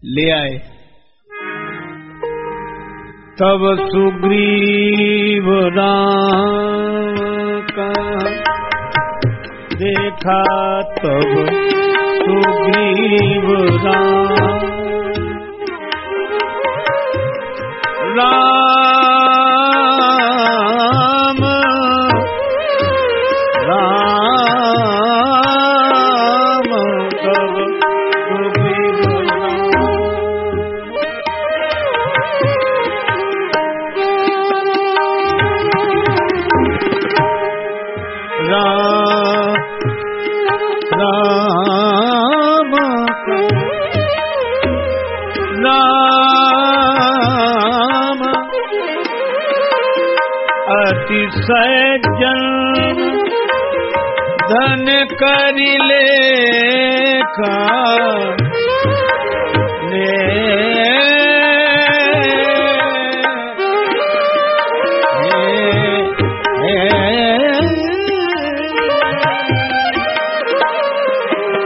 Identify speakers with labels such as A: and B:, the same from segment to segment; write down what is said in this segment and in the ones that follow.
A: ले आए। तब सुग्रीव राम का देखा, तब सुग्रीव राम राम राम तब सुग्रीव राम राम अतिशय जन धन करि लेखा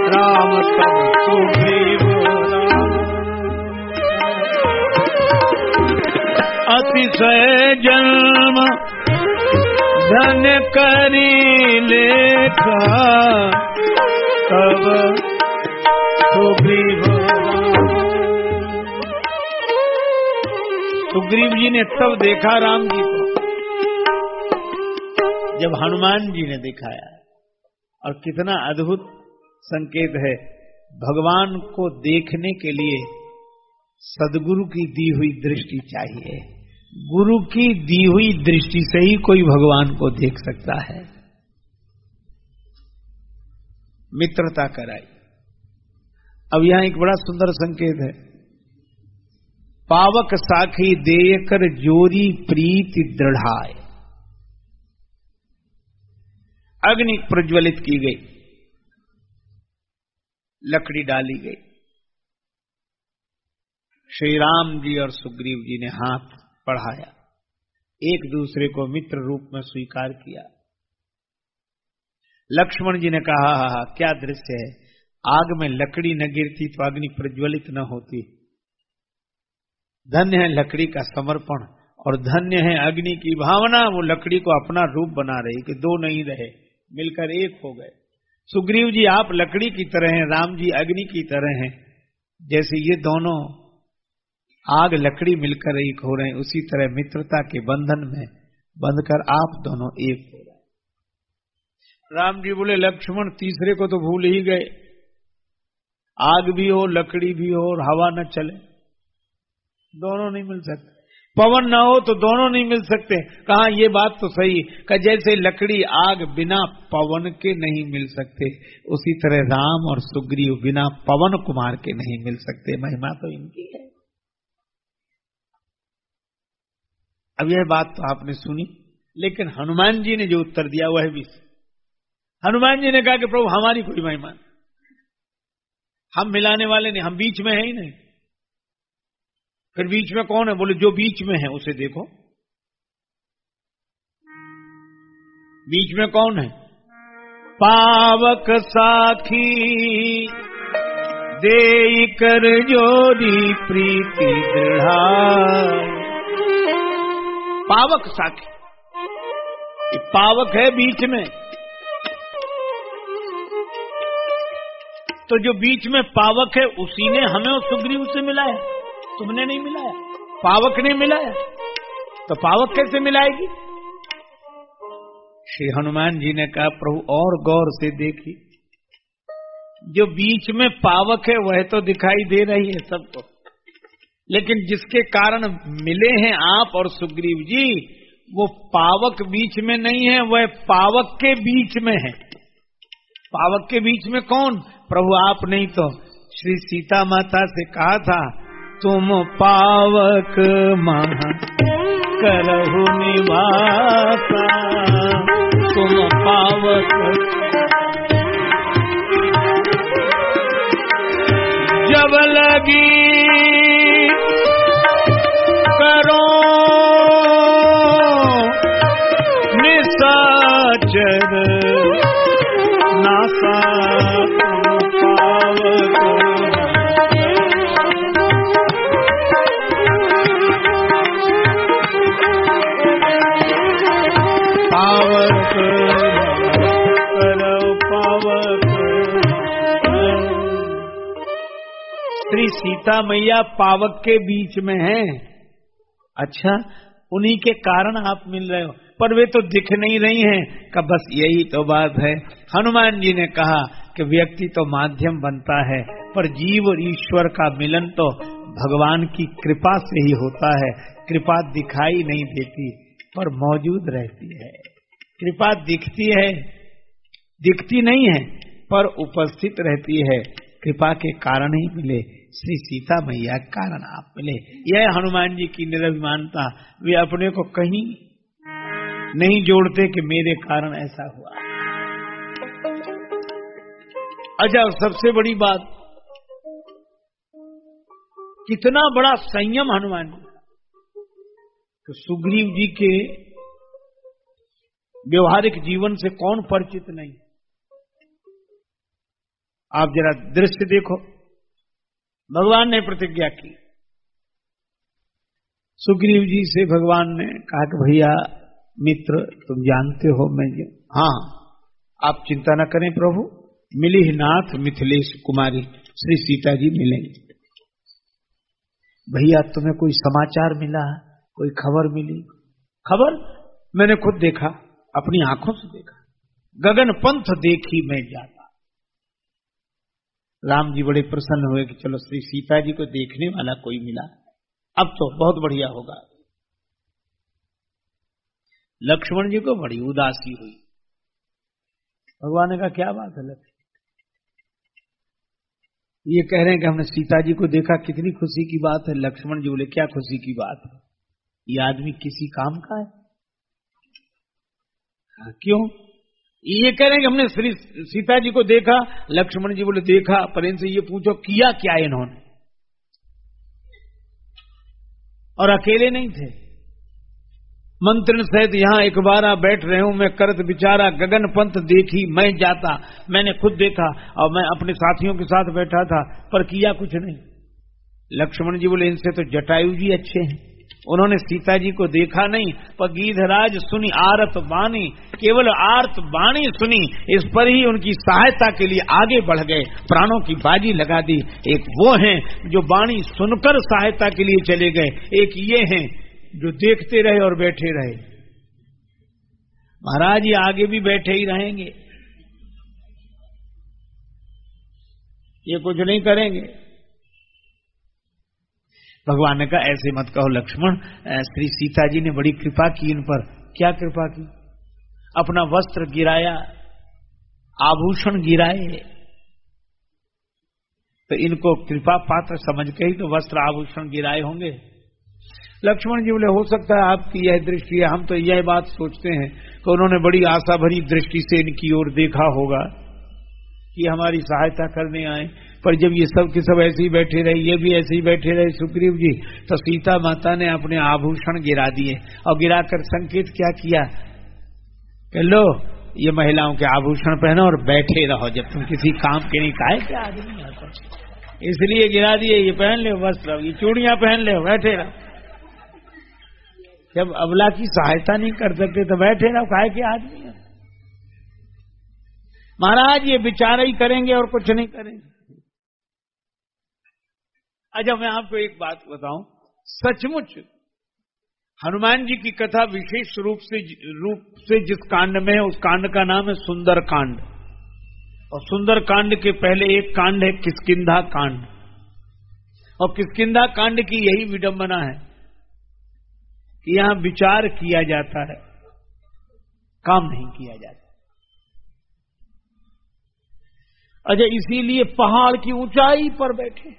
A: राम तब सुग्रीव अतिशय जन्म धन करि लेखा, तब सुग्रीव जी ने तब देखा राम जी को, जब हनुमान जी ने दिखाया। और कितना अद्भुत संकेत है, भगवान को देखने के लिए सद्गुरु की दी हुई दृष्टि चाहिए। गुरु की दी हुई दृष्टि से ही कोई भगवान को देख सकता है। मित्रता कराई। अब यहां एक बड़ा सुंदर संकेत है, पावक साखी देकर जोरी प्रीति दृढ़ाए। अग्नि प्रज्वलित की गई, लकड़ी डाली गई। श्री राम जी और सुग्रीव जी ने हाथ बढ़ाया, एक दूसरे को मित्र रूप में स्वीकार किया। लक्ष्मण जी ने कहा, हा क्या दृश्य है, आग में लकड़ी न गिरती तो अग्नि प्रज्वलित न होती। धन्य है लकड़ी का समर्पण और धन्य है अग्नि की भावना। वो लकड़ी को अपना रूप बना रही कि दो नहीं रहे, मिलकर एक हो गए। सुग्रीव जी आप लकड़ी की तरह हैं, राम जी अग्नि की तरह हैं। जैसे ये दोनों आग लकड़ी मिलकर एक हो रहे हैं, उसी तरह मित्रता के बंधन में बंधकर आप दोनों एक हो रहे हैं। राम जी बोले लक्ष्मण तीसरे को तो भूल ही गए, आग भी हो लकड़ी भी हो और हवा न चले, दोनों नहीं मिल सकते। पवन न हो तो दोनों नहीं मिल सकते। कहा ये बात तो सही कि जैसे लकड़ी आग बिना पवन के नहीं मिल सकते, उसी तरह राम और सुग्रीव बिना पवन कुमार के नहीं मिल सकते। महिमा तो इनकी है। अब यह बात तो आपने सुनी, लेकिन हनुमान जी ने जो उत्तर दिया वह भी, हनुमान जी ने कहा कि प्रभु हमारी कोई महिमा, हम मिलाने वाले नहीं, हम बीच में है ही नहीं। फिर बीच में कौन है? बोले जो बीच में है उसे देखो। बीच में कौन है? पावक साखी देई कर जोरी प्रीति दृढ़ाए। पावक साखी, पावक है बीच में, तो जो बीच में पावक है उसी ने हमें उस सुग्रीव से मिलाया, तुमने नहीं मिलाया, पावक ने मिलाया, तो पावक कैसे मिलाएगी? श्री हनुमान जी ने कहा प्रभु और गौर से देखी, जो बीच में पावक है वह तो दिखाई दे रही है सबको, लेकिन जिसके कारण मिले हैं आप और सुग्रीव जी, वो पावक बीच में नहीं है, वह पावक के बीच में है। पावक के बीच में कौन? प्रभु आप नहीं तो श्री सीता माता से कहा था तुम पावक महा करहु निवासा, तुम पावक जब लगी करो निशाचर नासा, तुम पावक श्री सीता मैया पावक के बीच में हैं। अच्छा, उन्हीं के कारण आप मिल रहे हो, पर वे तो दिख नहीं रही हैं। का बस यही तो बात है। हनुमान जी ने कहा कि व्यक्ति तो माध्यम बनता है, पर जीव और ईश्वर का मिलन तो भगवान की कृपा से ही होता है। कृपा दिखाई नहीं देती पर मौजूद रहती है। कृपा दिखती है, दिखती नहीं है पर उपस्थित रहती है। कृपा के कारण ही मिले, श्री सीता मैया के कारण आप मिले। यह हनुमान जी की निरभिमानता। वे अपने को कहीं नहीं जोड़ते कि मेरे कारण ऐसा हुआ। अच्छा, सबसे बड़ी बात, कितना बड़ा संयम हनुमान जी का। तो सुग्रीव जी के व्यवहारिक जीवन से कौन परिचित नहीं। आप जरा दृश्य देखो। भगवान ने प्रतिज्ञा की, सुग्रीव जी से भगवान ने कहा कि भैया मित्र, तुम जानते हो मैं हाँ, आप चिंता न करें प्रभु, मिली नाथ मिथिलेश कुमारी श्री सीता जी मिलेंगे। भैया तुम्हें कोई समाचार मिला, कोई खबर मिली? खबर मैंने खुद देखा, अपनी आंखों से देखा। गगन पंथ देखी मैं जाता। राम जी बड़े प्रसन्न हुए कि चलो श्री सीता जी को देखने वाला कोई मिला, अब तो बहुत बढ़िया होगा। लक्ष्मण जी को बड़ी उदासी हुई। भगवान ने कहा क्या बात है लक्ष्मण? ये कह रहे हैं कि हमने सीता जी को देखा, कितनी खुशी की बात है। लक्ष्मण जी बोले क्या खुशी की बात है, ये आदमी किसी काम का है? क्यों? ये कह रहे हैं कि हमने श्री सीता जी को देखा। लक्ष्मण जी बोले देखा, पर इनसे ये पूछो किया क्या इन्होंने? और अकेले नहीं थे, मंत्रण सहित यहाँ एक बार बैठ रहे हूं मैं, करत विचारा गगन पंथ देखी मैं जाता। मैंने खुद देखा और मैं अपने साथियों के साथ बैठा था, पर किया कुछ नहीं। लक्ष्मण जी बोले इनसे तो जटायु जी अच्छे हैं, उन्होंने सीता जी को देखा नहीं, पर गीधराज सुनी आरत बाणी, केवल आर्त बाणी सुनी, इस पर ही उनकी सहायता के लिए आगे बढ़ गए, प्राणों की बाजी लगा दी। एक वो हैं जो बाणी सुनकर सहायता के लिए चले गए, एक ये हैं जो देखते रहे और बैठे रहे। महाराज ये आगे भी बैठे ही रहेंगे, ये कुछ नहीं करेंगे। भगवान ने कहा ऐसे मत कहो लक्ष्मण, श्री सीता जी ने बड़ी कृपा की इन पर। क्या कृपा की? अपना वस्त्र गिराया, आभूषण गिराए, तो इनको कृपा पात्र समझ के ही तो वस्त्र आभूषण गिराए होंगे। लक्ष्मण जी बोले हो सकता है आपकी यह दृष्टि है, हम तो यह बात सोचते हैं कि उन्होंने बड़ी आशा भरी दृष्टि से इनकी ओर देखा होगा कि हमारी सहायता करने आए, पर जब ये सब के सब ऐसे ही बैठे रहे, ये भी ऐसे ही बैठे रहे सुग्रीव जी, तो सीता माता ने अपने आभूषण गिरा दिए और गिराकर संकेत क्या किया कि लो ये महिलाओं के आभूषण पहनो और बैठे रहो, जब तुम किसी काम के नहीं। काहे क्या आदमी आता, इसलिए गिरा दिए, ये पहन ले वस्त्र, ये चूड़ियां पहन ले, बैठे रहो। जब अबला की सहायता नहीं कर सकते तो बैठे रहो, काहे के आदमी है। महाराज ये विचार ही करेंगे और कुछ नहीं करेंगे। अच्छा मैं आपको एक बात बताऊं, सचमुच हनुमान जी की कथा विशेष रूप से जिस कांड में है उस कांड का नाम है सुंदर कांड, और सुंदर कांड के पहले एक कांड है किष्किंधा कांड, और किष्किंधा कांड की यही विडंबना है कि यहां विचार किया जाता है, काम नहीं किया जाता। अच्छा इसीलिए पहाड़ की ऊंचाई पर बैठे।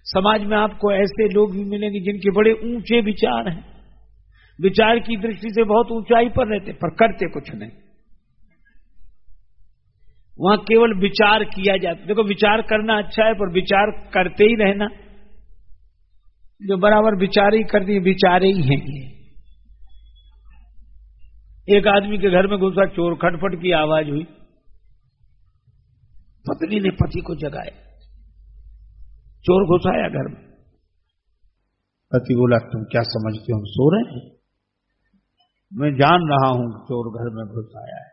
A: समाज में आपको ऐसे लोग भी मिलेंगे जिनके बड़े ऊंचे विचार हैं, विचार की दृष्टि से बहुत ऊंचाई पर रहते, पर करते कुछ नहीं। वहां केवल विचार किया जाता। देखो विचार करना अच्छा है, पर विचार करते ही रहना, जो बराबर विचार ही करती है विचारे ही हैं ये। एक आदमी के घर में घुसा चोर, खटपट की आवाज हुई, पत्नी ने पति को जगाया, चोर घुसाया घर में। पति बोला तुम क्या समझते हो हम सो रहे हैं? मैं जान रहा हूं चोर घर में घुसाया है,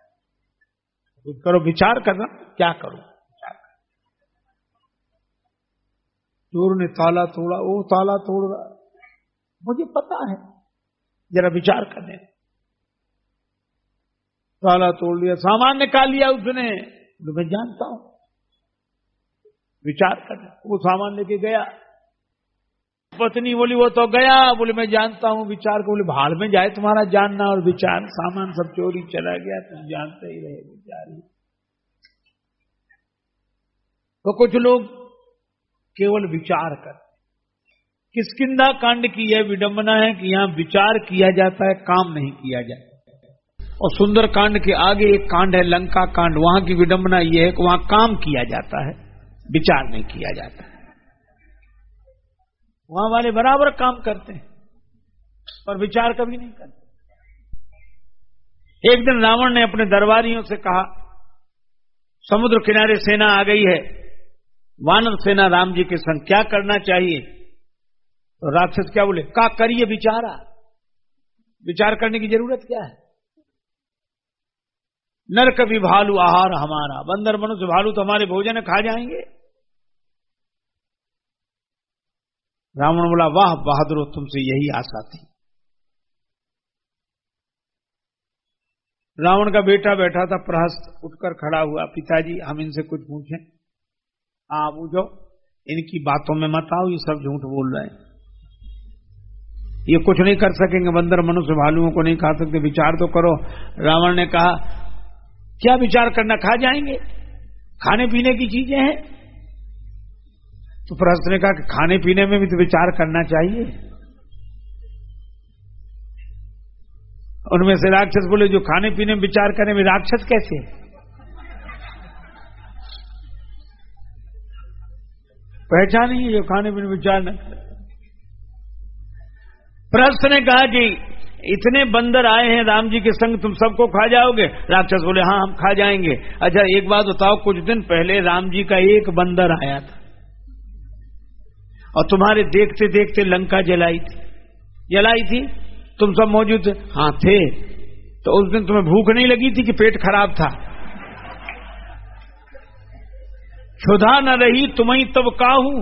A: कुछ करो, विचार करना, क्या करो विचार कर। चोर ने ताला तोड़ा, वो ताला तोड़ रहा, मुझे पता है, जरा विचार करने। ताला तोड़ लिया, सामान निकाल लिया उसने, तो मैं जानता हूं, विचार करने। वो सामान लेके गया, पत्नी बोली वो तो गया, बोले मैं जानता हूं विचार को। बोले भाड़ में जाए तुम्हारा जानना और विचार, सामान सब चोरी चला गया, तुम जानते ही रहे विचार ही। तो कुछ लोग केवल विचार करते। किष्किंधा कांड की यह विडंबना है कि यहां विचार किया जाता है, काम नहीं किया जाता। और सुंदर कांड के आगे एक कांड है लंका कांड, वहां की विडंबना यह है कि वहां काम किया जाता है, विचार नहीं किया जाता है। वहां वाले बराबर काम करते हैं पर विचार कभी नहीं करते। एक दिन रावण ने अपने दरबारियों से कहा, समुद्र किनारे सेना आ गई है, वानर सेना राम जी के संग, क्या करना चाहिए? तो राक्षस क्या बोले, का करिए विचारा, विचार करने की जरूरत क्या है? नर कभी भालू आहार हमारा, बंदर मनुष्य भालू तो हमारे भोजन खा जाएंगे। रावण बोला, वाह बहादुर, तुमसे यही आशा थी। रावण का बेटा बैठा था प्रहस्त, उठकर खड़ा हुआ, पिताजी हम इनसे कुछ पूछें? हाँ पूछो। इनकी बातों में मत आओ, ये सब झूठ बोल रहे हैं, ये कुछ नहीं कर सकेंगे, बंदर मनुष्य भालुओं को नहीं खा सकते, विचार तो करो। रावण ने कहा, क्या विचार करना, खा जाएंगे, खाने पीने की चीजें हैं। तो प्रहस्त ने कहा कि खाने पीने में भी तो विचार करना चाहिए। उनमें से राक्षस बोले, जो खाने पीने में विचार करें वे राक्षस कैसे? पहचान ही जो खाने पीने में विचार न करे। प्रहस्त ने कहा कि इतने बंदर आए हैं राम जी के संग, तुम सबको खा जाओगे? राक्षस बोले, हाँ हम खा जाएंगे। अच्छा एक बात बताओ, कुछ दिन पहले राम जी का एक बंदर आया था और तुम्हारे देखते देखते लंका जलाई थी, तुम सब मौजूद थे? हाँ थे। तो उस दिन तुम्हें भूख नहीं लगी थी कि पेट खराब था? क्षुधा न रही तुम्हें तब काहू,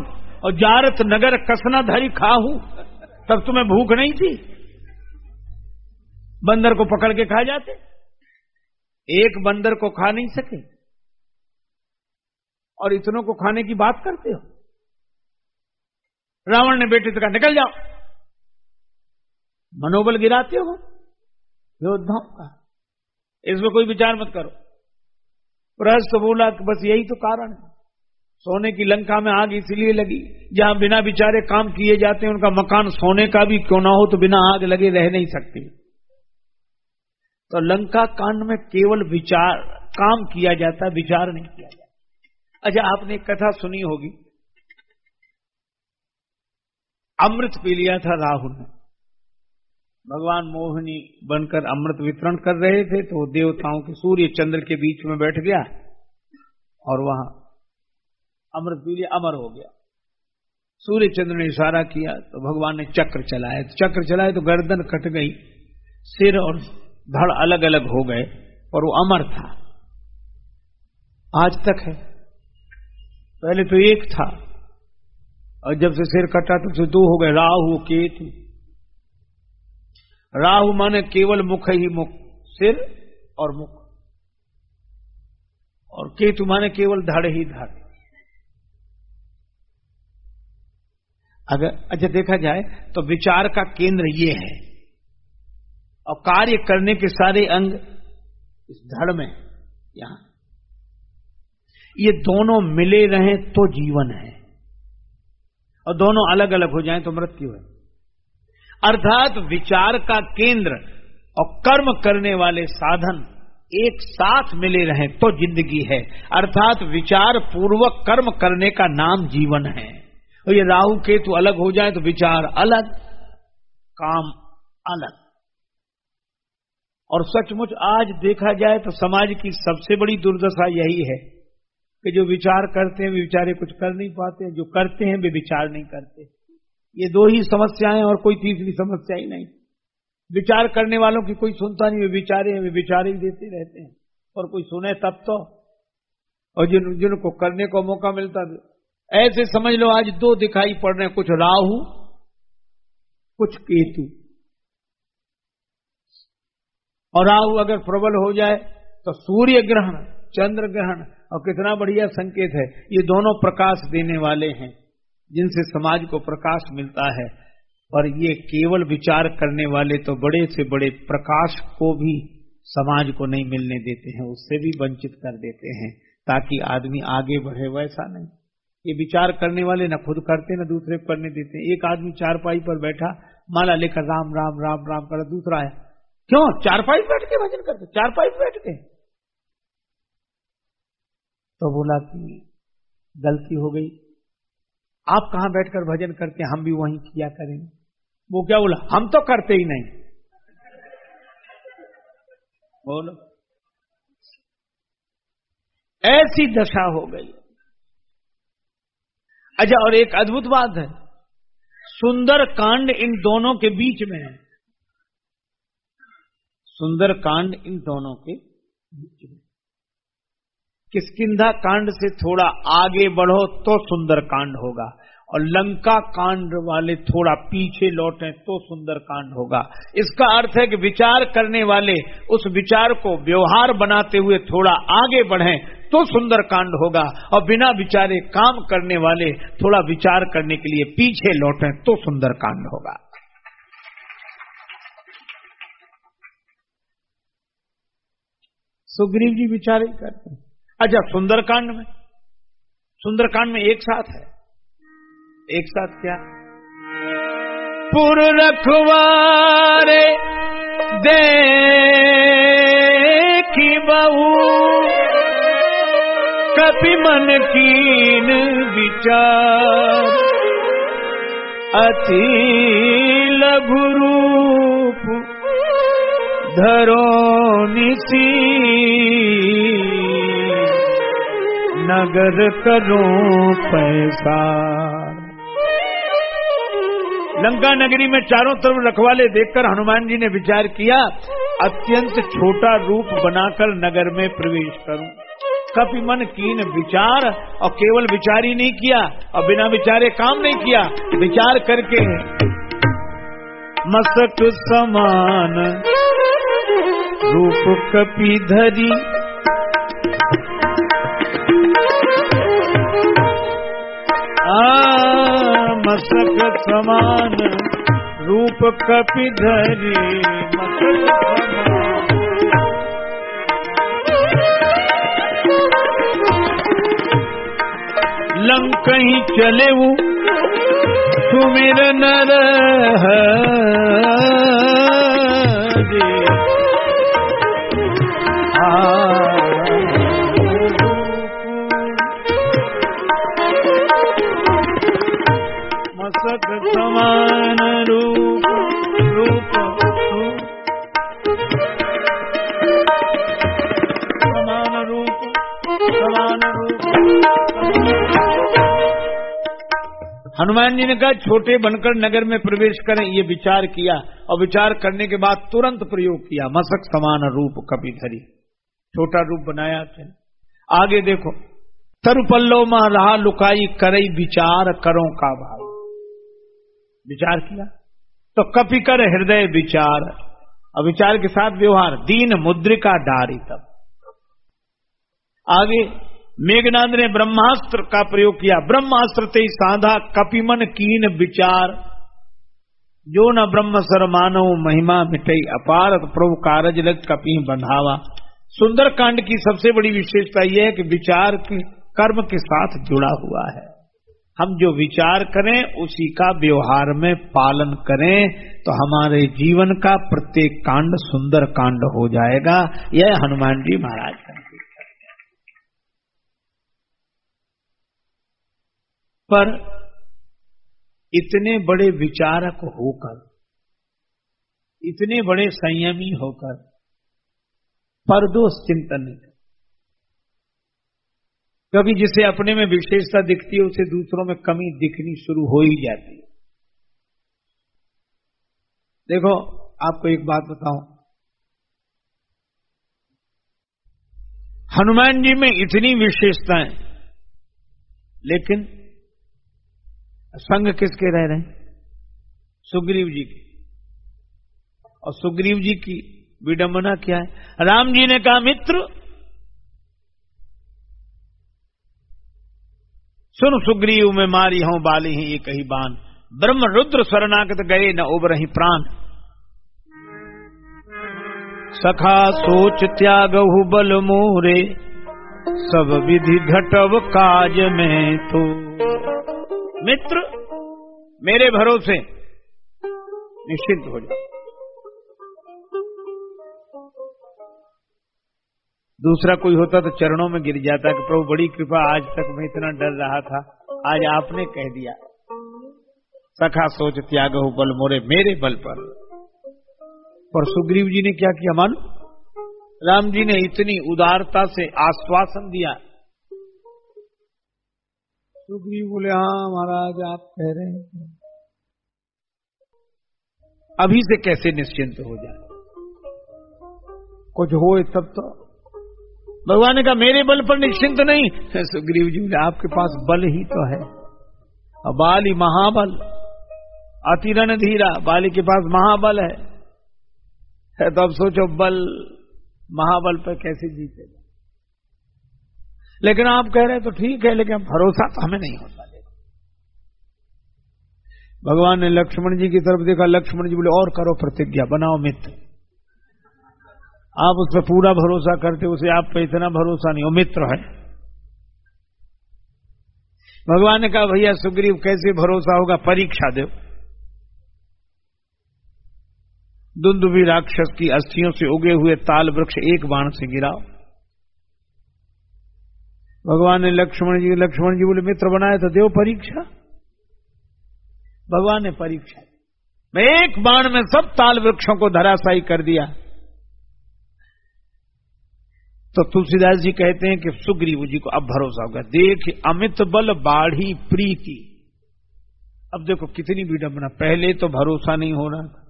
A: और जारत नगर कसना धरी खाहू, तब तुम्हें भूख नहीं थी? बंदर को पकड़ के खा जाते, एक बंदर को खा नहीं सके और इतनों को खाने की बात करते हो। रावण ने बेटे से कहा, निकल जाओ, मनोबल गिराते हो योद्धाओं का, इसमें कोई विचार मत करो। प्रहस्त बोला कि बस यही तो कारण है, सोने की लंका में आग इसलिए लगी, जहां बिना विचारे काम किए जाते हैं, उनका मकान सोने का भी क्यों ना हो तो बिना आग लगे रह नहीं सकती। तो लंका कांड में केवल विचार, काम किया जाता, विचार नहीं किया जाता। अच्छा आपने एक कथा सुनी होगी, अमृत पी लिया था राहुल ने, भगवान मोहिनी बनकर अमृत वितरण कर रहे थे, तो देवताओं के सूर्य चंद्र के बीच में बैठ गया और वहां अमृत पी लिया, अमर हो गया। सूर्य चंद्र ने इशारा किया तो भगवान ने चक्र चलाए, तो गर्दन कट गई, सिर और धड़ अलग अलग हो गए, और वो अमर था, आज तक है। पहले तो एक था और जब से सिर कटा तो से दो हो गए, राहु केतु। राहु माने केवल मुख ही मुख, सिर और मुख, और केतु माने केवल धड़ ही धड़। अगर अच्छा देखा जाए तो विचार का केंद्र ये है और कार्य करने के सारे अंग इस धड़ में, यहां ये दोनों मिले रहें तो जीवन है, और दोनों अलग अलग हो जाएं तो मृत्यु है। अर्थात विचार का केंद्र और कर्म करने वाले साधन एक साथ मिले रहें तो जिंदगी है। अर्थात विचार पूर्वक कर्म करने का नाम जीवन है। और ये राहु केतु अलग हो जाए तो विचार अलग, काम अलग। और सचमुच आज देखा जाए तो समाज की सबसे बड़ी दुर्दशा यही है कि जो विचार करते हैं वे बेचारे कुछ कर नहीं पाते, जो करते हैं वे विचार नहीं करते। ये दो ही समस्याएं और कोई तीसरी समस्या ही नहीं। विचार करने वालों की कोई सुनता नहीं, वे विचारे हैं, वे विचार ही देते रहते हैं, और कोई सुने तब तो। और जिनको करने को मौका मिलता ऐसे समझ लो आज दो दिखाई पड़ रहे हैं, कुछ राहु कुछ केतु। और राहु अगर प्रबल हो जाए तो सूर्य ग्रहण, चंद्र ग्रहण, और कितना बढ़िया संकेत है। ये दोनों प्रकाश देने वाले हैं जिनसे समाज को प्रकाश मिलता है। और ये केवल विचार करने वाले तो बड़े से बड़े प्रकाश को भी समाज को नहीं मिलने देते हैं, उससे भी वंचित कर देते हैं ताकि आदमी आगे बढ़े। वैसा नहीं, ये विचार करने वाले न खुद करते न दूसरे को करने देते हैं। एक आदमी चारपाई पर बैठा माला लेकर राम राम राम राम कर, दूसरा है क्यों चारपाई बैठ के भजन करते, चारपाई बैठ के। तो बोला कि गलती हो गई, आप कहां बैठकर भजन करते, हम भी वहीं किया करेंगे। वो क्या बोला, हम तो करते ही नहीं। बोलो, ऐसी दशा हो गई। अच्छा, और एक अद्भुत बात है, सुंदर कांड इन दोनों के बीच में है। सुंदर कांड इन दोनों के बीच में। किष्किंधा कांड से थोड़ा आगे बढ़ो तो सुंदर कांड होगा, और लंका कांड वाले थोड़ा पीछे लौटे तो सुंदर कांड होगा। इसका अर्थ है कि विचार करने वाले उस विचार को व्यवहार बनाते हुए थोड़ा आगे बढ़ें तो सुंदर कांड होगा, और बिना विचारे काम करने वाले थोड़ा विचार करने के लिए पीछे लौटें तो सुंदर कांड होगा। सुग्रीव जी विचार ही करते हैं। अच्छा, सुंदरकांड में एक साथ है, एक साथ क्या, पुर रखवारे देखी बहू कपि मन कीन विचार अति लघु रूप धरो निसी नगर करो पैसा। लंका नगरी में चारों तरफ रखवाले देखकर हनुमान जी ने विचार किया, अत्यंत छोटा रूप बनाकर नगर में प्रवेश करूं। कपि मन कीन विचार, और केवल विचार ही नहीं किया और बिना विचारे काम नहीं किया, विचार करके मस्तक समान रूप कपि धरी मस्तक समान रूप कपि धरी मस्तक समान। लंकहि चले वो सुमिर नर मस्तक समान रूप रूप समान रूप समान रूप। हनुमान जी ने कहा छोटे बनकर नगर में प्रवेश करें, ये विचार किया और विचार करने के बाद तुरंत प्रयोग किया, मस्तक समान रूप कपि धरी, छोटा रूप बनाया। आगे देखो, तरुपल्लो मां रहा लुकाई करई विचार करो का भाई, विचार किया तो कपि कर हृदय विचार, और विचार के साथ व्यवहार, दीन मुद्रिका डारी। तब आगे मेघनाद ने ब्रह्मास्त्र का प्रयोग किया, ब्रह्मास्त्र ते साधा कपिमन कीन विचार, जो न ब्रह्म सर मानव महिमा मिटई अपार, प्रभु कारज लग कपि बंधावा। सुंदरकांड की सबसे बड़ी विशेषता यह है कि विचार के कर्म के साथ जुड़ा हुआ है। हम जो विचार करें उसी का व्यवहार में पालन करें तो हमारे जीवन का प्रत्येक कांड सुंदर कांड हो जाएगा। यह हनुमान जी महाराज का पर इतने बड़े विचारक होकर, इतने बड़े संयमी होकर परदोष चिंतन नहीं। कभी जिसे अपने में विशेषता दिखती है उसे दूसरों में कमी दिखनी शुरू हो ही जाती है। देखो, आपको एक बात बताऊं, हनुमान जी में इतनी विशेषताएं, लेकिन संग किसके रह रहे हैं? सुग्रीव जी की। और सुग्रीव जी की विडंबना क्या है? राम जी ने कहा मित्र सुन सुग्रीव में मारी हूं बाली ही एक ही बान, ब्रह्म रुद्र शरणागत गए न उबरहि प्राण। सखा सोच त्यागहु बल मोरे, सब विधि घटव काज में तो। मित्र मेरे भरोसे निश्चिंत हो जाओ। दूसरा कोई होता तो चरणों में गिर जाता कि प्रभु बड़ी कृपा, आज तक मैं इतना डर रहा था, आज आपने कह दिया। सखा सोच त्यागहु बल मोरे, मेरे बल पर सुग्रीव जी ने क्या किया मालूम? राम जी ने इतनी उदारता से आश्वासन दिया। सुग्रीव बोले हाँ महाराज आप कह रहे हैं, अभी से कैसे निश्चिंत हो जाए, कुछ हो तब तो। भगवान ने कहा मेरे बल पर निश्चिंत नहीं। सुग्रीव जी बोले आपके पास बल ही तो है, बाली महाबल अति रणधीरा, बाली के पास महाबल है तो अब सोचो बल महाबल पर कैसे जीतेगा। लेकिन आप कह रहे हैं तो ठीक है, लेकिन भरोसा तो हमें नहीं होता। देखो भगवान ने लक्ष्मण जी की तरफ देखा, लक्ष्मण जी बोले और करो प्रतिज्ञा, बनाओ मित्र। आप उस पर पूरा भरोसा करते, उसे आप पे इतना भरोसा नहीं, वो मित्र है। भगवान ने कहा भैया सुग्रीव कैसे भरोसा होगा, परीक्षा दो। दुंदुभी राक्षस की अस्थियों से उगे हुए ताल वृक्ष एक बाण से गिराओ। भगवान ने लक्ष्मण जी बोले मित्र बनाए तो देव परीक्षा। भगवान ने परीक्षा, मैं एक बाण में सब ताल वृक्षों को धराशायी कर दिया। तो तुलसीदास जी कहते हैं कि सुग्रीव जी को अब भरोसा होगा। देख अमित बल बाढ़ी प्रीति। अब देखो कितनी विडंबना, पहले तो भरोसा नहीं हो रहा था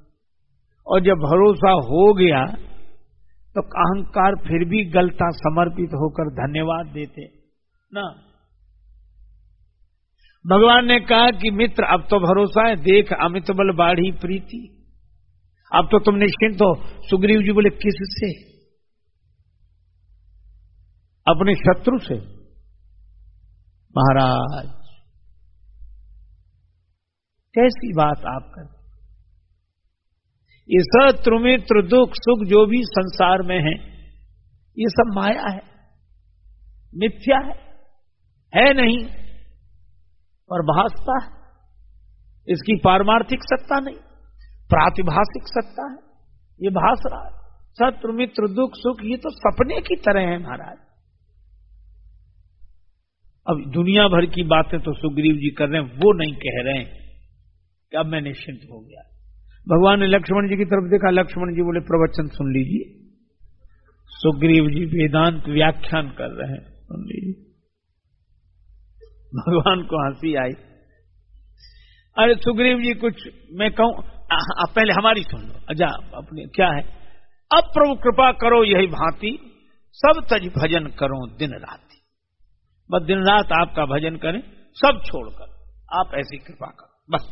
A: और जब भरोसा हो गया तो अहंकार फिर भी गलता, समर्पित होकर धन्यवाद देते ना। भगवान ने कहा कि मित्र अब तो भरोसा है, देख अमित बल बाढ़ी प्रीति, अब तो तुम निश्चिंत हो। सुग्रीव जी बोले किससे? अपने शत्रु से। महाराज कैसी बात आप करते, ये शत्रु मित्र दुख सुख जो भी संसार में है ये सब माया है, मिथ्या है नहीं, पर भासता है। इसकी पारमार्थिक सत्ता नहीं, प्रातिभाषिक सत्ता है, ये भास रहा है। शत्रु मित्र दुख सुख ये तो सपने की तरह है महाराज। अब दुनिया भर की बातें तो सुग्रीव जी कर रहे हैं, वो नहीं कह रहे हैं कि अब मैं निश्चिंत हो गया। भगवान ने लक्ष्मण जी की तरफ देखा, लक्ष्मण जी बोले प्रवचन सुन लीजिए। सुग्रीव जी वेदांत व्याख्यान कर रहे हैं, सुन लीजिए। भगवान को हंसी आई। अरे सुग्रीव जी कुछ मैं कहूं, पहले हमारी सुन लो। अच्छा अपने क्या है, अब प्रभु कृपा करो यही भांति, सब तज भजन करो दिन राति। बस दिन रात आपका भजन करें, सब छोड़कर आप ऐसी कृपा करो बस।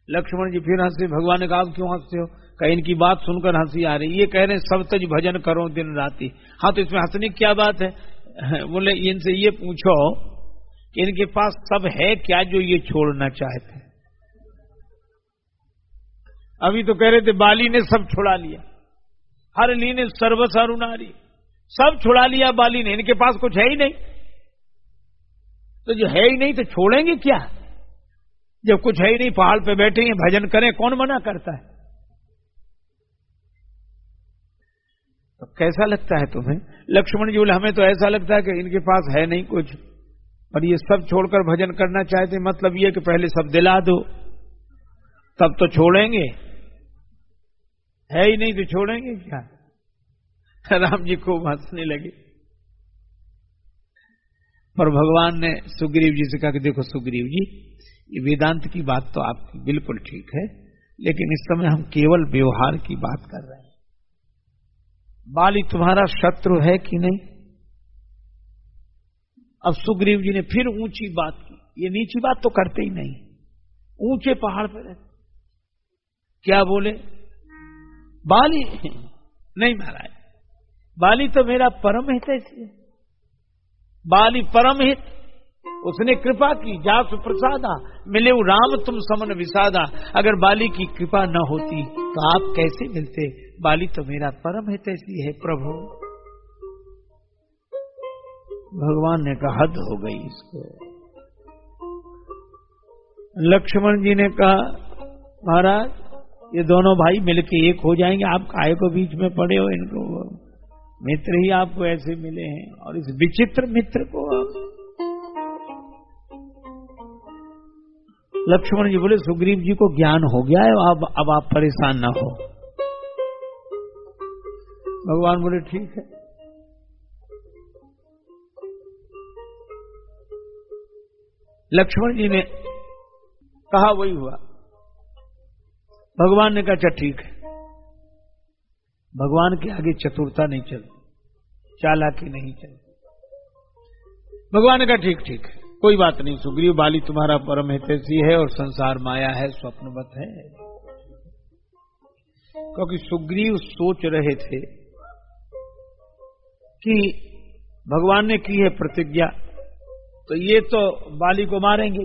A: लक्ष्मण जी फिर हंसे। भगवान ने कहा आप क्यों हंसते हो? कहीं इनकी बात सुनकर हंसी आ रही, ये कह रहे हैं सब तज भजन करो दिन राति। हाँ तो इसमें हंसने की क्या बात है? बोले इनसे ये पूछो कि इनके पास सब है क्या जो ये छोड़ना चाहते हैं? अभी तो कह रहे थे बाली ने सब छुड़ा लिया, हर ली ने सर्वस अरुणारी, सब छुड़ा लिया बाली ने, इनके पास कुछ है ही नहीं। तो जो है ही नहीं तो छोड़ेंगे क्या? जब कुछ है ही नहीं, पहाड़ पे बैठे हैं, भजन करें, कौन मना करता है? तो कैसा लगता है तुम्हें? लक्ष्मण जी बोले हमें तो ऐसा लगता है कि इनके पास है नहीं कुछ, और ये सब छोड़कर भजन करना चाहते। मतलब ये कि पहले सब दिला दो तब तो छोड़ेंगे, है ही नहीं तो छोड़ेंगे क्या? राम जी को हंसने लगे। पर भगवान ने सुग्रीव जी से कहा कि देखो सुग्रीव जी, ये वेदांत की बात तो आपकी बिल्कुल ठीक है, लेकिन इस समय हम केवल व्यवहार की बात कर रहे हैं। बाली तुम्हारा शत्रु है कि नहीं? अब सुग्रीव जी ने फिर ऊंची बात की। ये नीची बात तो करते ही नहीं, ऊंचे पहाड़ पर रहते। क्या बोले? बाली नहीं महाराज, बाली तो मेरा परम हित है, बाली परम हित, उसने कृपा की, जासु प्रसादा मिले राम तुम समन विसादा। अगर बाली की कृपा न होती तो आप कैसे मिलते? बाली तो मेरा परम हित ऐसी है प्रभु। भगवान ने कहा हद हो गई इसको। लक्ष्मण जी ने कहा महाराज ये दोनों भाई मिलके एक हो जाएंगे, आप काहे को बीच में पड़े हो? इनको मित्र ही आपको ऐसे मिले हैं, और इस विचित्र मित्र को आप। लक्ष्मण जी बोले सुग्रीव जी को ज्ञान हो गया है, अब आप परेशान ना हो। भगवान बोले ठीक है। लक्ष्मण जी ने कहा वही हुआ। भगवान ने कहा अच्छा ठीक है। भगवान के आगे चतुरता नहीं चलती, चालाकी नहीं चलती। भगवान ने कहा ठीक ठीक है, कोई बात नहीं, सुग्रीव बाली तुम्हारा परम हितैषी है और संसार माया है, स्वप्नवत है। क्योंकि सुग्रीव सोच रहे थे कि भगवान ने की है प्रतिज्ञा, तो ये तो बाली को मारेंगे,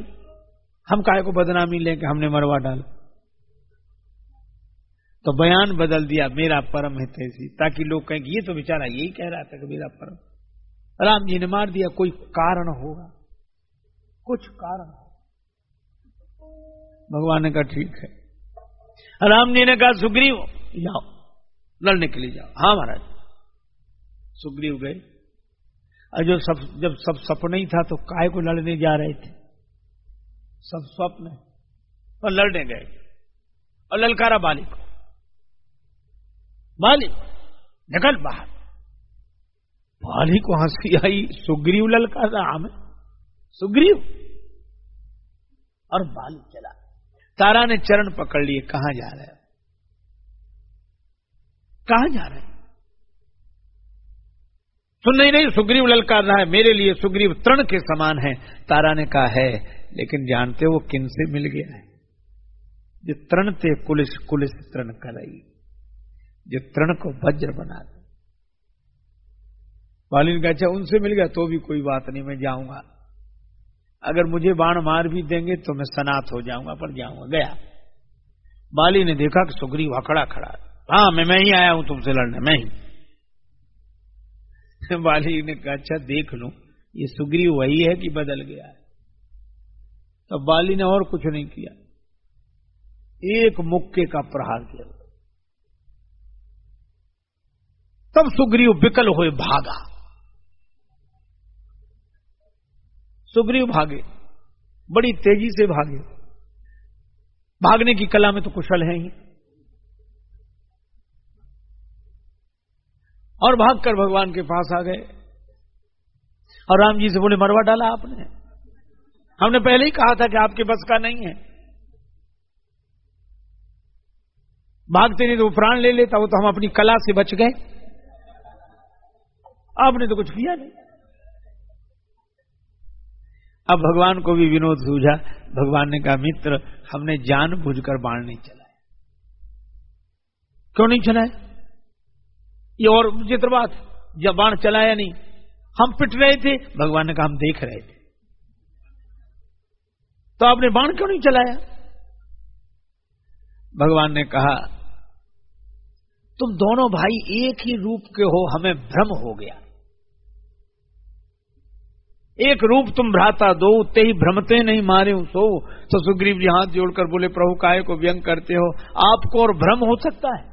A: हम काहे को बदनामी लें कि हमने मरवा डाला। तो बयान बदल दिया मेरा परम हितैषी, ताकि लोग कहें कि ये तो बेचारा यही कह रहा था कि मेरा परम। राम जी ने मार दिया, कोई कारण होगा, कुछ कारण। भगवान ने कहा ठीक है। राम जी ने कहा सुग्रीव जाओ लड़ने के लिए जाओ। हाँ महाराज। सुग्रीव गए, और जब सब सपना ही था तो काहे को लड़ने जा रहे थे? सब स्वप्न, और लड़ने गए और ललकारा बाली को, बाली निकल बाहर। बाली को हंसी आई, सुग्रीव ललकारा हमें, सुग्रीव। और बाली चला। तारा ने चरण पकड़ लिए, कहां जा रहे हो, कहां जा रहे हैं? सुन नहीं, सुग्रीव ललकार रहा है, मेरे लिए सुग्रीव तृण के समान है। तारा ने कहा है, लेकिन जानते हो वो किन से मिल गया है? जो तृण थे कुलिस कुलिस तृण करई, जो तृण को वज्र बना दे। बाली ने कहा अच्छा उनसे मिल गया तो भी कोई बात नहीं, मैं जाऊंगा। अगर मुझे बाण मार भी देंगे तो मैं सनात हो जाऊंगा, पर जाऊंगा। गया। बाली ने देखा कि सुग्रीव अखड़ा खड़ा। हाँ मैं ही आया हूं तुमसे लड़ने, मैं ही। बाली ने कहा अच्छा देख लूं ये सुग्रीव वही है कि बदल गया है। तो बाली ने और कुछ नहीं किया, एक मुक्के का प्रहार किया। तब सुग्रीव विकल हुए भागा। सुग्रीव भागे, बड़ी तेजी से भागे। भागने की कला में तो कुशल है ही। और भागकर भगवान के पास आ गए और राम जी से बोले मरवा डाला आपने, हमने पहले ही कहा था कि आपके बस का नहीं है। भागते नहीं तो वो प्राण ले लेता, वो तो हम अपनी कला से बच गए, आपने तो कुछ किया नहीं। अब भगवान को भी विनोद सूझा। भगवान ने कहा मित्र हमने जानबूझकर बाण नहीं चलाया। क्यों नहीं चलाया? ये और विचित्र बात, जब बाण चलाया नहीं, हम पिट रहे थे, भगवान ने कहा हम देख रहे थे, तो आपने बाण क्यों नहीं चलाया? भगवान ने कहा तुम दोनों भाई एक ही रूप के हो, हमें भ्रम हो गया। एक रूप तुम भ्राता दो, ते ही भ्रमते नहीं मारे सो। तो सुग्रीव जी हाथ जोड़कर बोले प्रभु काहे को व्यंग करते हो, आपको और भ्रम हो सकता है,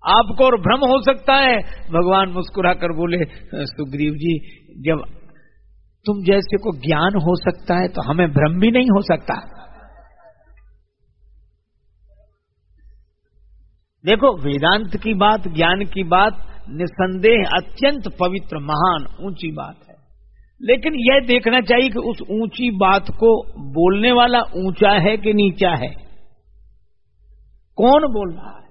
A: आपको और भ्रम हो सकता है। भगवान मुस्कुरा कर बोले सुग्रीव जी जब तुम जैसे को ज्ञान हो सकता है तो हमें भ्रम भी नहीं हो सकता। देखो वेदांत की बात, ज्ञान की बात निसंदेह अत्यंत पवित्र, महान, ऊंची बात है। लेकिन यह देखना चाहिए कि उस ऊंची बात को बोलने वाला ऊंचा है कि नीचा है, कौन बोल रहा है।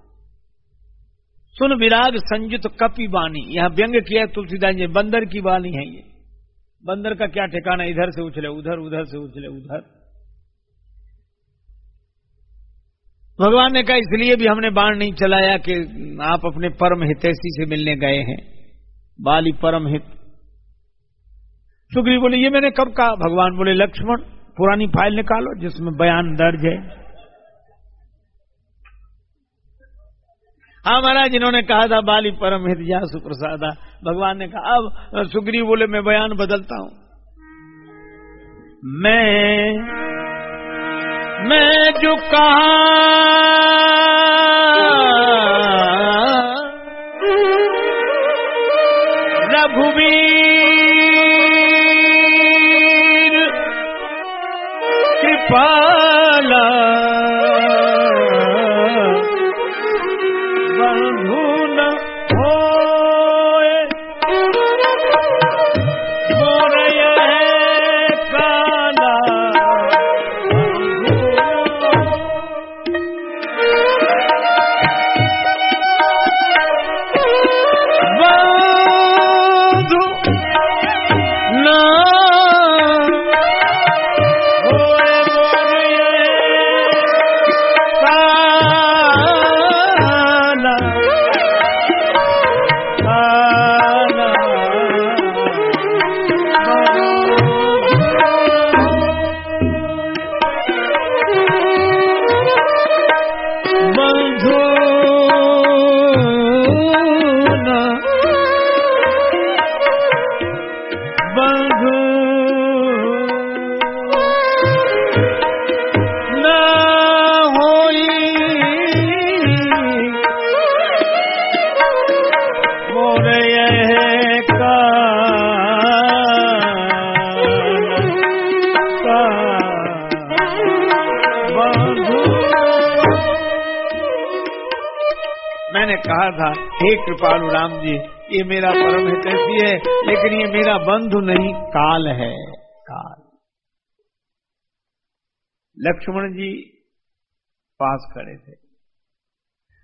A: सुन विराग संयुत कपि वाणी, यहां व्यंग किया तुलसीदास जी, बंदर की वाणी है ये। बंदर का क्या ठिकाना, इधर से उछले उधर, उधर से उछले उधर। भगवान ने कहा इसलिए भी हमने बाण नहीं चलाया कि आप अपने परम हितैषी से मिलने गए हैं, बाली परम हित। सुग्रीव बोले ये मैंने कब कहा? भगवान बोले लक्ष्मण पुरानी फाइल निकालो जिसमें बयान दर्ज है। हाँ महाराज, जिन्होंने कहा था बाली परम हित जा सुप्रसादा, भगवान ने कहा अब सुग्रीव बोले मैं बयान बदलता हूं। मैं जो कहा रघुवीर कृपाला बंधु न होए मोर यह काला। मैंने कहा था हे कृपालु राम जी, ये मेरा परम हितैषी है, लेकिन ये मेरा बंधु नहीं, काल है, काल। लक्ष्मण जी पास खड़े थे।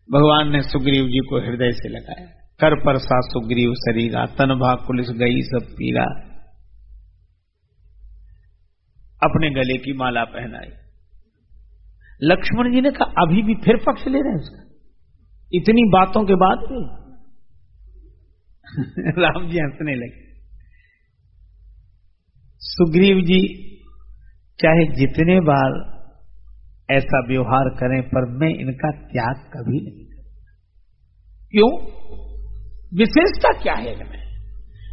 A: भगवान ने सुग्रीव जी को हृदय से लगाया। कर पर सा सुग्रीव शरीरा, तन भाग कुलिस गई सब पीरा। अपने गले की माला पहनाई। लक्ष्मण जी ने कहा अभी भी फिर पक्ष ले रहे हैं उसका, इतनी बातों के बाद भी। राम जी हंसने लगे। सुग्रीव जी चाहे जितने बार ऐसा व्यवहार करें, पर मैं इनका त्याग कभी नहीं करूंगा। क्यों? विशेषता क्या है इनमें?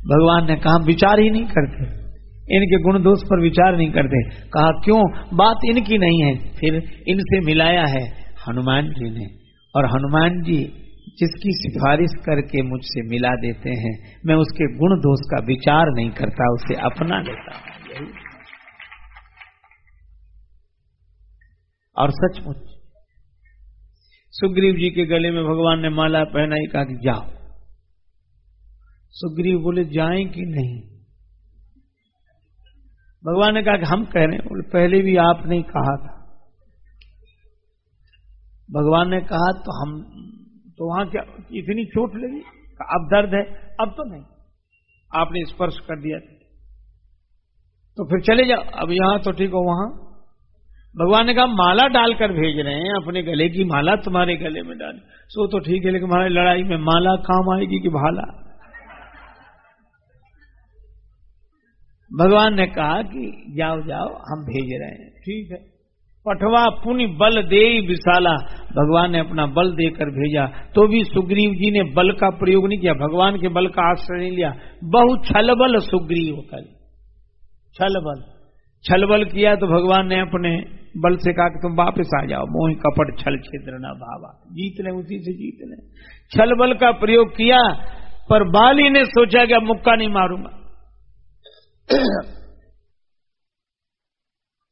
A: भगवान ने कहा विचार ही नहीं करते, इनके गुण दोष पर विचार नहीं करते। कहा क्यों? बात इनकी नहीं है। फिर इनसे मिलाया है हनुमान जी ने, और हनुमान जी जिसकी सिफारिश करके मुझसे मिला देते हैं, मैं उसके गुण दोष का विचार नहीं करता, उसे अपना लेता हूं। और सचमुच सुग्रीव जी के गले में भगवान ने माला पहनाई, कहा कि जाओ। सुग्रीव बोले जाएं कि नहीं? भगवान ने कहा कि हम कह रहे हैं। बोले पहले भी आपने ही कहा था। भगवान ने कहा तो हम तो वहां क्या इतनी चोट लगी? अब दर्द है? अब तो नहीं, आपने स्पर्श कर दिया तो फिर चले जाओ। अब यहां तो ठीक हो, वहां भगवान ने कहा माला डालकर भेज रहे हैं, अपने गले की माला तुम्हारे गले में डाल, सो तो ठीक है, लेकिन हमारी लड़ाई में माला काम आएगी कि भाला? भगवान ने कहा कि जाओ जाओ, हम भेज रहे हैं। ठीक है। पठवा पुनि बल दे विशाला, भगवान ने अपना बल देकर भेजा, तो भी सुग्रीव जी ने बल का प्रयोग नहीं किया, भगवान के बल का आश्रय नहीं लिया। बहु छलबल सुग्रीव कर, छलबल किया तो भगवान ने अपने बल से कहा कि तुम वापस आ जाओ, मोहि कपट छल छिद्र न भावा, जीत ले उसी से जीत ले। छलबल का प्रयोग किया, पर बाली ने सोचा कि अब मुक्का नहीं मारूंगा,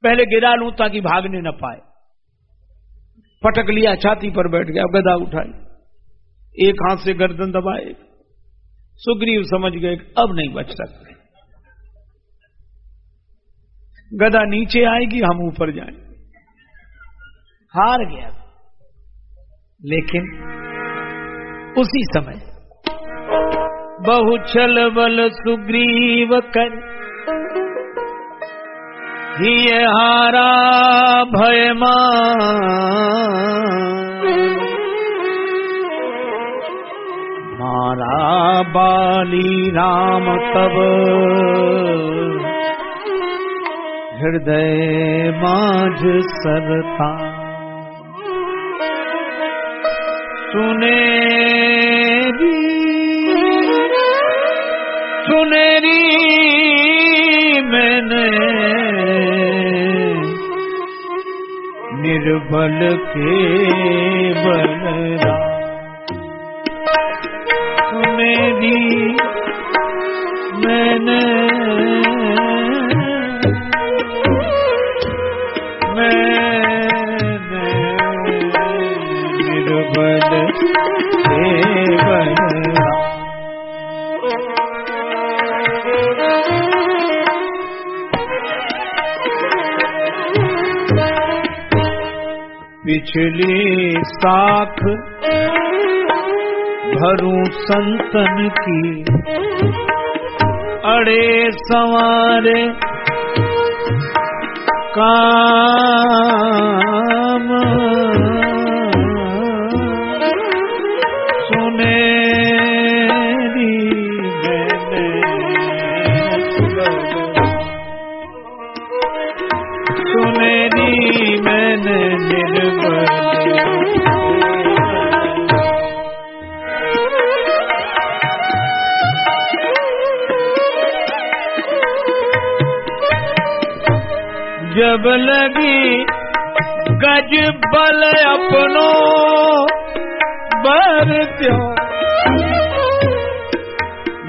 A: पहले गिरा लूं ताकि भागने न पाए। पटक लिया, छाती पर बैठ गया, गदा उठाई, एक हाथ से गर्दन दबाए। सुग्रीव समझ गए अब नहीं बच सकते, गदा नीचे आएगी, हम ऊपर जाएंगे। हार गया। लेकिन उसी समय बहु छल बल सुग्रीव कर, ये हारा भयमान मारा बाली राम तब हृदय माझ सरता सुनेरी मैंने निर्बल के बलरा सुनेरी मैंने निर्बल के बलरा पिछली साख भरूं संतन की अड़े संवारे काम सुनेरी मैंने सुनेरी मैंने निर्बल जब लगी गज बल अपनो बरत्यो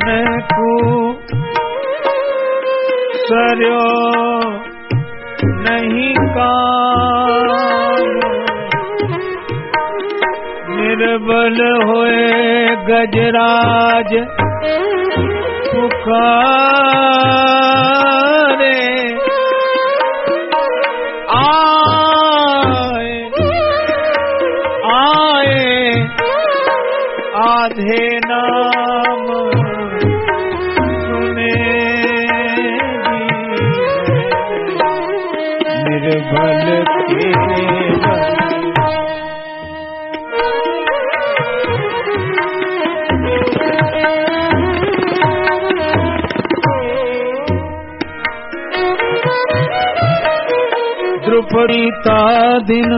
A: मैं को सरयो नहीं काम निर्बल होए गजराज पुकारे आधे नाम सुने निर्बल के द्रुपदी ता दिन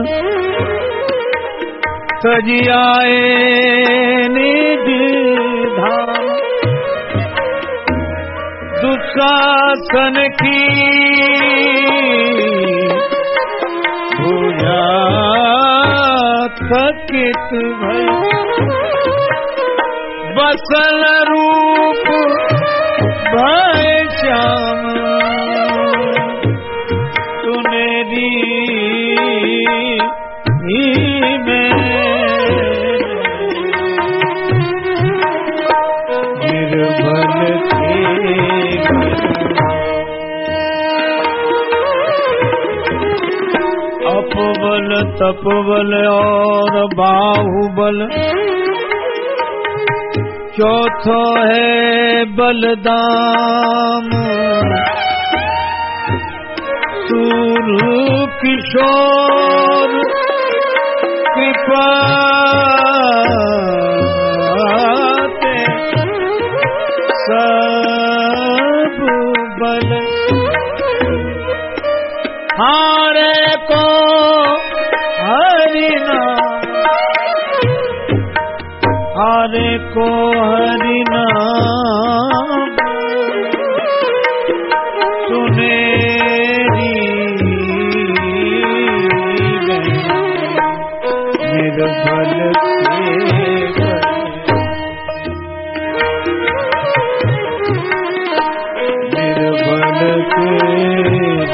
A: सजियाए निज धाम दुशासन की भुजा थकित भय बसल रूप भय श्याम सुनेरी में निर्बल के अपबल तपबल और बाहुबल चौथो है बलदाम सूर किशोर कृपाते सब बल हारे को हरिनाम हारे को हरिनाम सुनेरी निर्बल के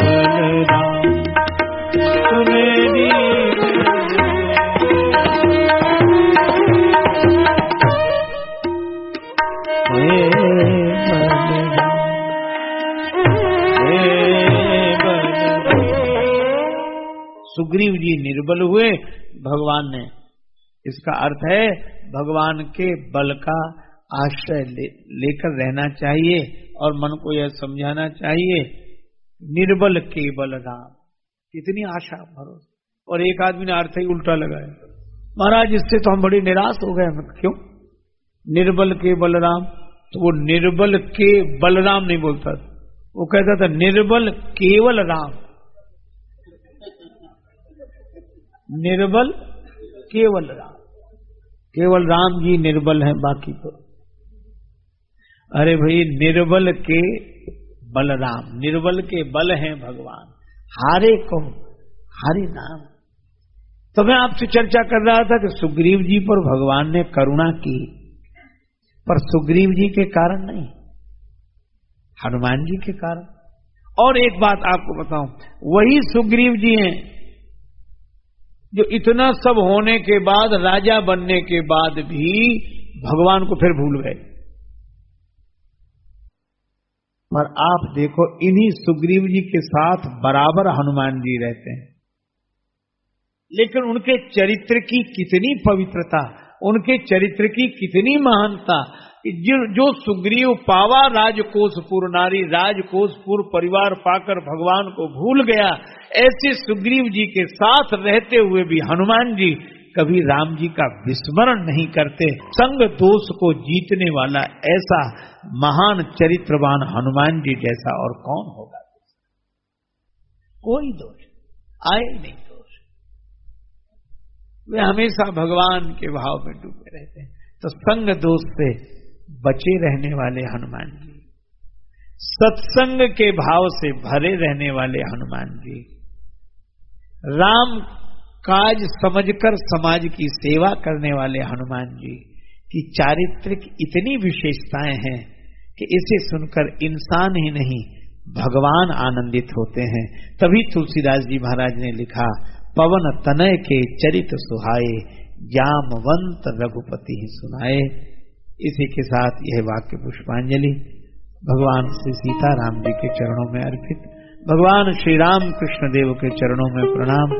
A: बलराम सुनेरी सुग्रीव जी निर्बल हुए भगवान ने, इसका अर्थ है भगवान के बल का आश्रय लेकर रहना चाहिए और मन को यह समझाना चाहिए निर्बल केवल राम। कितनी आशा भरोसा। और एक आदमी ने अर्थ ही उल्टा लगाया, महाराज इससे तो हम बड़ी निराश हो गए। क्यों? निर्बल के बलराम। तो वो निर्बल के बलराम नहीं बोलता था, वो कहता था निर्बल केवल राम। निर्बल केवल राम, केवल राम जी निर्बल हैं, बाकी तो। अरे भाई निर्बल के बलराम, निर्बल के बल हैं भगवान, हारे को हरि नाम। तो मैं आपसे चर्चा कर रहा था कि सुग्रीव जी पर भगवान ने करुणा की, पर सुग्रीव जी के कारण नहीं, हनुमान जी के कारण। और एक बात आपको बताऊं, वही सुग्रीव जी हैं जो इतना सब होने के बाद, राजा बनने के बाद भी भगवान को फिर भूल गए। और आप देखो, इन्हीं सुग्रीव जी के साथ बराबर हनुमान जी रहते हैं, लेकिन उनके चरित्र की कितनी पवित्रता, उनके चरित्र की कितनी महानता। जो सुग्रीव पावा राजकोषपुर नारी, राजकोषपुर परिवार पाकर भगवान को भूल गया, ऐसे सुग्रीव जी के साथ रहते हुए भी हनुमान जी कभी राम जी का विस्मरण नहीं करते। संग दोष को जीतने वाला ऐसा महान चरित्रवान हनुमान जी जैसा और कौन होगा? कोई दोष आए नहीं। वे हमेशा भगवान के भाव में डूबे रहते हैं। तो संग दोष से बचे रहने वाले हनुमान जी, सत्संग के भाव से भरे रहने वाले हनुमान जी, राम काज समझकर समाज की सेवा करने वाले हनुमान जी की चारित्रिक इतनी विशेषताएं हैं कि इसे सुनकर इंसान ही नहीं भगवान आनंदित होते हैं। तभी तुलसीदास जी महाराज ने लिखा, पवन तनय के चरित सुहाए, जामवंत रघुपति ही सुनाए। इसी के साथ यह वाक्य पुष्पांजलि भगवान श्री सीताराम जी के चरणों में अर्पित, भगवान श्री राम कृष्ण देव के चरणों में प्रणाम,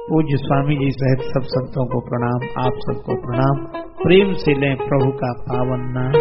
A: पूज्य स्वामी जी सहित सब संतों को प्रणाम, आप सबको प्रणाम। प्रेम से लें प्रभु का पावन नाम।